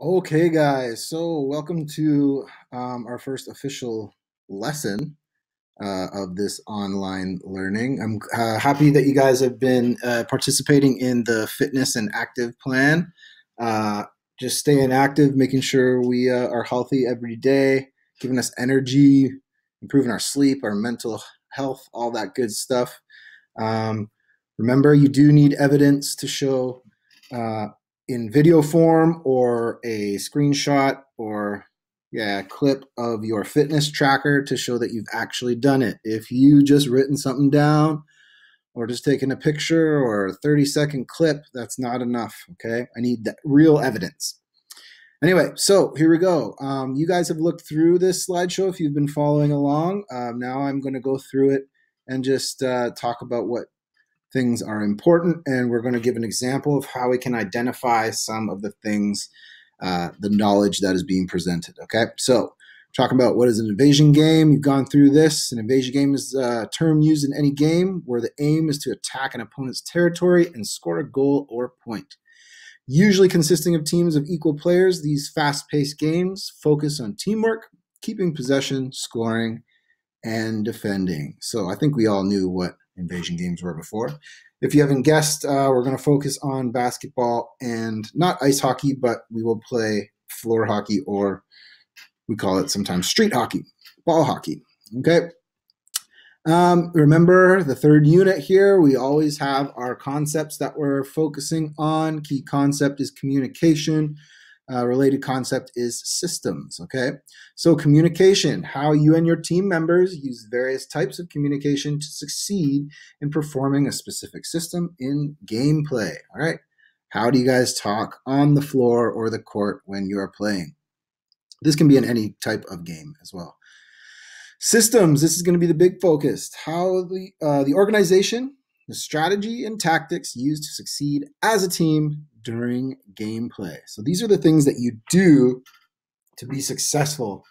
Okay, guys, so welcome to our first official lesson of this online learning. I'm happy that you guys have been participating in the fitness and active plan. Uh, just staying active, making sure we are healthy every day, giving us energy, improving our sleep, our mental health, all that good stuff. Um, Remember, you do need evidence to show uh, in video form or a screenshot or a clip of your fitness tracker to show that you've actually done it. If you just written something down or just taken a picture or a 30-second clip, that's not enough, okay? I need that real evidence. Anyway, so here we go. You guys have looked through this slideshow if you've been following along. Now I'm going to go through it and just talk about what things are important, and we're going to give an example of how we can identify some of the things, the knowledge that is being presented. Okay, so talking about what is an invasion game. You've gone through this. An invasion game is a term used in any game where the aim is to attack an opponent's territory and score a goal or point. Usually consisting of teams of equal players, these fast-paced games focus on teamwork, keeping possession, scoring, and defending. So I think we all knew what invasion games were before. If you haven't guessed, we're going to focus on basketball and not ice hockey, but we will play floor hockey, or we call it sometimes street hockey, ball hockey. Okay. Remember the third unit here, we always have our concepts that we're focusing on. Key concept is communication. Related concept is systems, okay? So communication, how you and your team members use various types of communication to succeed in performing a specific system in gameplay, all right? How do you guys talk on the floor or the court when you are playing? This can be in any type of game as well. Systems, this is going to be the big focus. How the organization, the strategy and tactics used to succeed as a team during gameplay. So these are the things that you do to be successful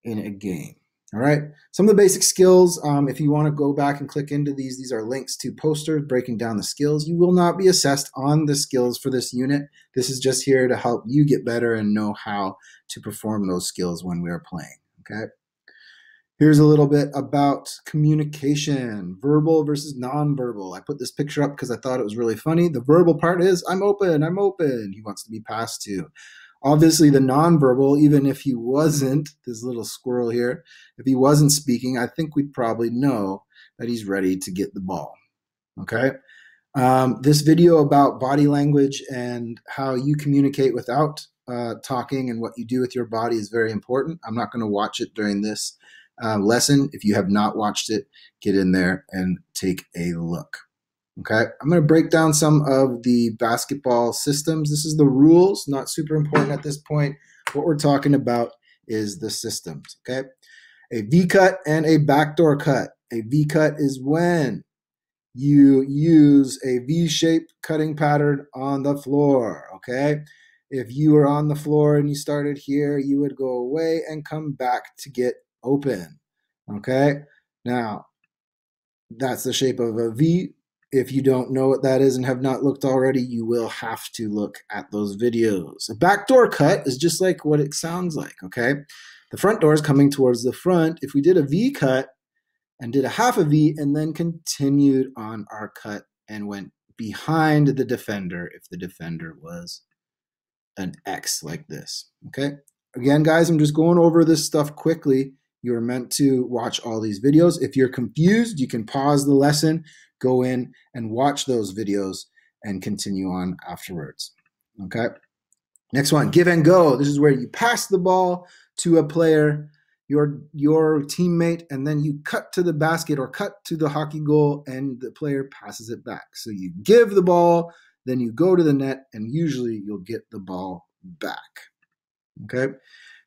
in a game. All right. Some of the basic skills, if you want to go back and click into these are links to posters breaking down the skills. You will not be assessed on the skills for this unit. This is just here to help you get better and know how to perform those skills when we are playing. Okay. Here's a little bit about communication, verbal versus nonverbal. I put this picture up because I thought it was really funny. The verbal part is, I'm open, I'm open. He wants to be passed to. Obviously, the nonverbal, even if he wasn't, this little squirrel here, if he wasn't speaking, I think we'd probably know that he's ready to get the ball, okay? This video about body language and how you communicate without talking and what you do with your body is very important. I'm not going to watch it during this lesson. If you have not watched it, get in there and take a look. Okay, I'm going to break down some of the basketball systems. This is the rules, not super important at this point. What we're talking about is the systems. Okay, a V cut and a backdoor cut. A V cut is when you use a V-shaped cutting pattern on the floor. Okay, if you were on the floor and you started here, you would go away and come back to get open. Okay, now that's the shape of a V. If you don't know what that is and have not looked already, you will have to look at those videos. A backdoor cut is just like what it sounds like, okay? The front door is coming towards the front. If we did a V cut and did a half a V and then continued on our cut and went behind the defender, if the defender was an X like this, okay? Again, guys, I'm just going over this stuff quickly. You're meant to watch all these videos. If you're confused, you can pause the lesson, go in and watch those videos and continue on afterwards. Okay. Next one, give and go. This is where you pass the ball to a player, your teammate, and then you cut to the basket or cut to the hockey goal and the player passes it back. So you give the ball, then you go to the net, and usually you'll get the ball back. Okay.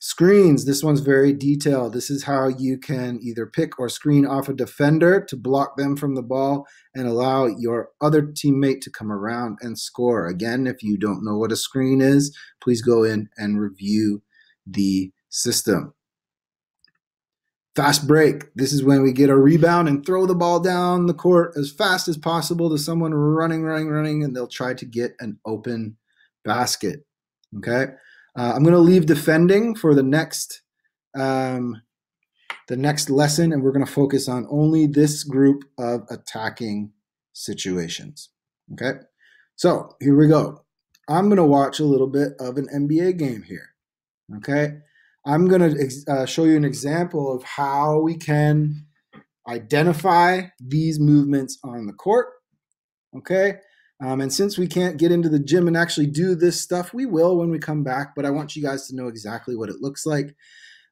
Screens, this one's very detailed. This is how you can either pick or screen off a defender to block them from the ball and allow your other teammate to come around and score. Again, if you don't know what a screen is, please go in and review the system. Fast break. This is when we get a rebound and throw the ball down the court as fast as possible to someone running, and they'll try to get an open basket. Okay. I'm going to leave defending for the next lesson, and we're going to focus on only this group of attacking situations. Okay, so here we go. I'm going to watch a little bit of an NBA game here. Okay, I'm going to show you an example of how we can identify these movements on the court. Okay, and since we can't get into the gym and actually do this stuff, we will when we come back, but I want you guys to know exactly what it looks like.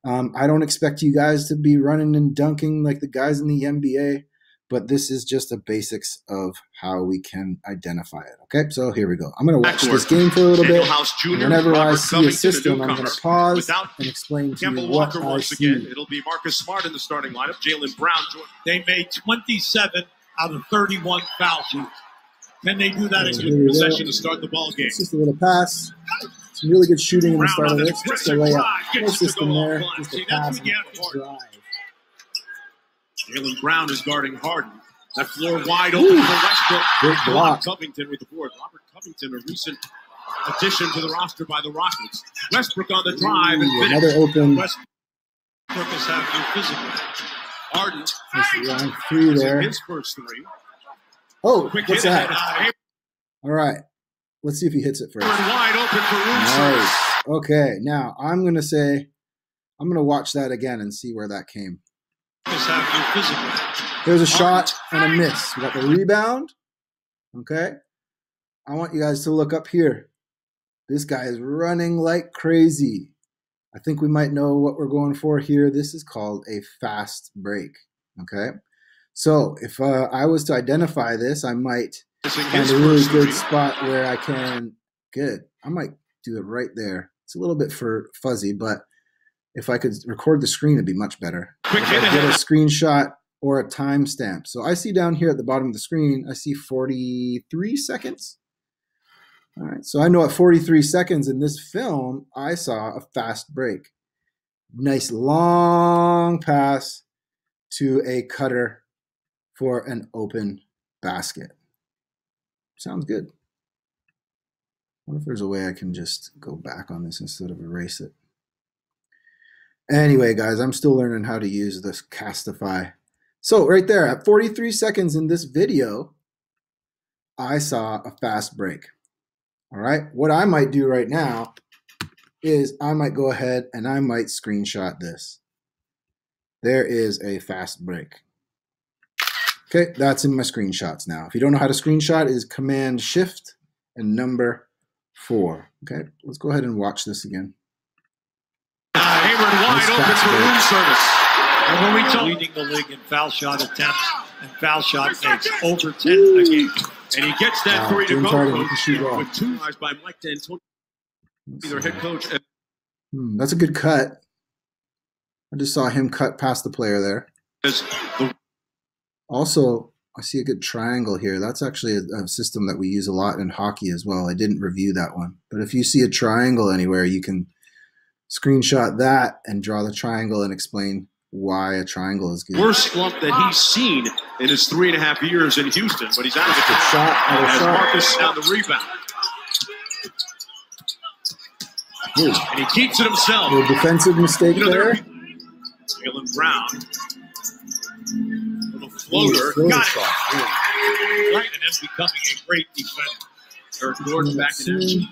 I don't expect you guys to be running and dunking like the guys in the NBA, but this is just the basics of how we can identify it. Okay, so here we go. I'm going to watch this game for a little bit. Whenever I see a system, I'm going to pause and explain to you what I see. It'll be Marcus Smart in the starting lineup. Jaylen Brown. They made 27 out of 31 foul shots. Can they do that in possession to start the ball game? It's just a little pass. Some really good shooting in the start of this. Just a layup. No system there. Just a pass and a drive. Jaylen Brown is guarding Harden. That floor wide open for Westbrook. Good block. Covington with the board. Robert Covington, a recent addition to the roster by the Rockets. Westbrook on the drive and finish. Another open. Westbrook is having a physical. Harden. Round 3 there. His first 3. Oh, what's that? All right. Let's see if he hits it first. Wide open for nice. Okay, now I'm going to watch that again and see where that came. There's a shot and a miss. We got the rebound. Okay. I want you guys to look up here. This guy is running like crazy. I think we might know what we're going for here. This is called a fast break. Okay. So if I was to identify this, I might find a really good spot where I can. Good. I might do it right there. It's a little bit fuzzy, but if I could record the screen, it'd be much better. If I get a screenshot or a timestamp. So I see down here at the bottom of the screen, I see 43 seconds. All right. So I know at 43 seconds in this film, I saw a fast break. Nice long pass to a cutter for an open basket. Sounds good. I wonder if there's a way I can just go back on this instead of erase it. Anyway, guys, I'm still learning how to use this Castify. So right there, at 43 seconds in this video, I saw a fast break. All right, what I might do right now is I might go ahead and I might screenshot this. There is a fast break. Okay, that's in my screenshots now. If you don't know how to screenshot, it is Command Shift and number 4. Okay, let's go ahead and watch this again. Hayward wide open for room service. And when we talk leading the league in foul shot attempts and foul shot makes over 10 a game. And he gets that for you to go with 2 eyes by Mike D'Antoni, their head coach. That's a good cut. I just saw him cut past the player there. Also, I see a good triangle here. That's actually a system that we use a lot in hockey as well. I didn't review that one. But if you see a triangle anywhere, you can screenshot that and draw the triangle and explain why a triangle is good. Worst slump that he's seen in his 3.5 years in Houston, but he's out of it. Good shot. As Marcus on the rebound. Ooh. And he keeps it himself. A defensive mistake there. Jaylen Brown. Little floater. Got it. Right, and then becoming a great defender. Eric Gordon back in action.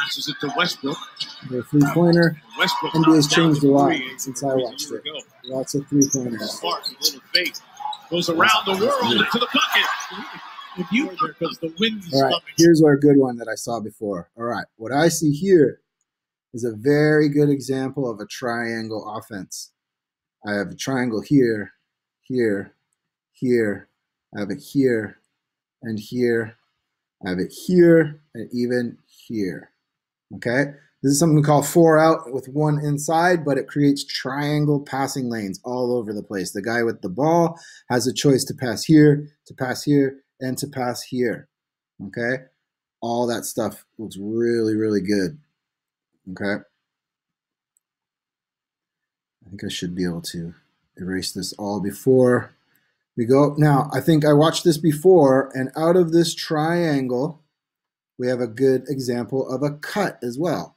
Passes it to Westbrook. The three-pointer. Westbrook NBA's changed a lot since I watched it. Lots of three-pointers. Smart, a little fake. Goes around the world into the bucket. If you there because the wind is All right, coming. here's our good one that I saw before. All right, what I see here is a very good example of a triangle offense. I have a triangle here, here, here. I have it here and here. I have it here and even here. Okay, this is something we call 4 out with 1 inside, but it creates triangle passing lanes all over the place. The guy with the ball has a choice to pass here, and to pass here. Okay, all that stuff looks really, really good. Okay, I think I should be able to erase this all before we go. Now, I think I watched this before, and out of this triangle, we have a good example of a cut as well.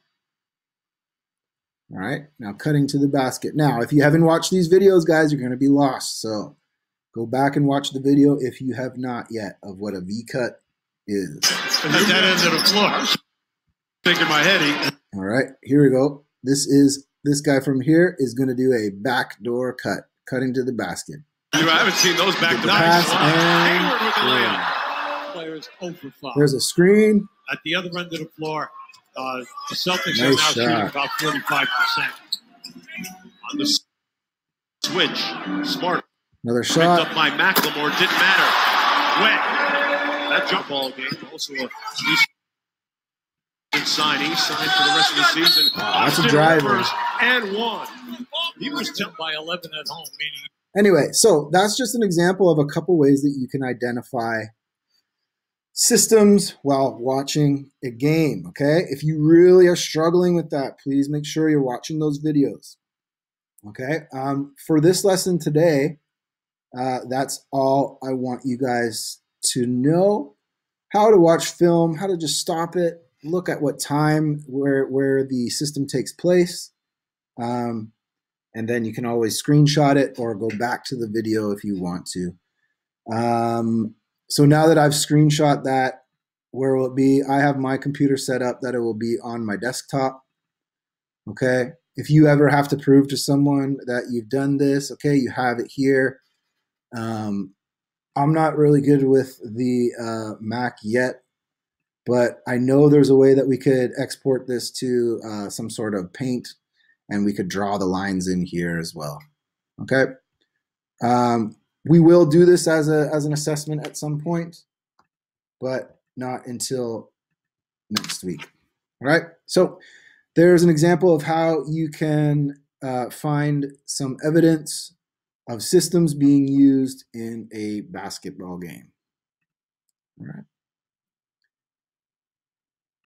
All right, now cutting to the basket. Now, if you haven't watched these videos, guys, you're going to be lost. So go back and watch the video if you have not yet of what a V-cut is. At that end of the floor. Thinking my head. All right, here we go. This guy from here is going to do a backdoor cut, cutting to the basket. I haven't seen those back to pass and and with the layup. Players over 5. There's a screen. At the other end of the floor, the Celtics Nice are now shot. shooting about 45%. On the switch, Smart Another picked shot. up by McLemore. Didn't matter. Wet. That jump ball game. Also a signing. Signed for the rest of the season. That's a driver. And one. He was jumped by 11 at home, meaning. Anyway, so that's just an example of a couple ways that you can identify systems while watching a game, okay? If you really are struggling with that, please make sure you're watching those videos, okay? For this lesson today, that's all I want you guys to know. How to watch film, how to just stop it, look at what time, where the system takes place, and then you can always screenshot it or go back to the video if you want to. So now that I've screenshot that, where will it be? I have my computer set up that it will be on my desktop. Okay. If you ever have to prove to someone that you've done this, okay, you have it here. I'm not really good with the Mac yet, but I know there's a way that we could export this to some sort of paint, and we could draw the lines in here as well. Okay. We will do this as an assessment at some point, but not until next week. All right. So there's an example of how you can find some evidence of systems being used in a basketball game. All right.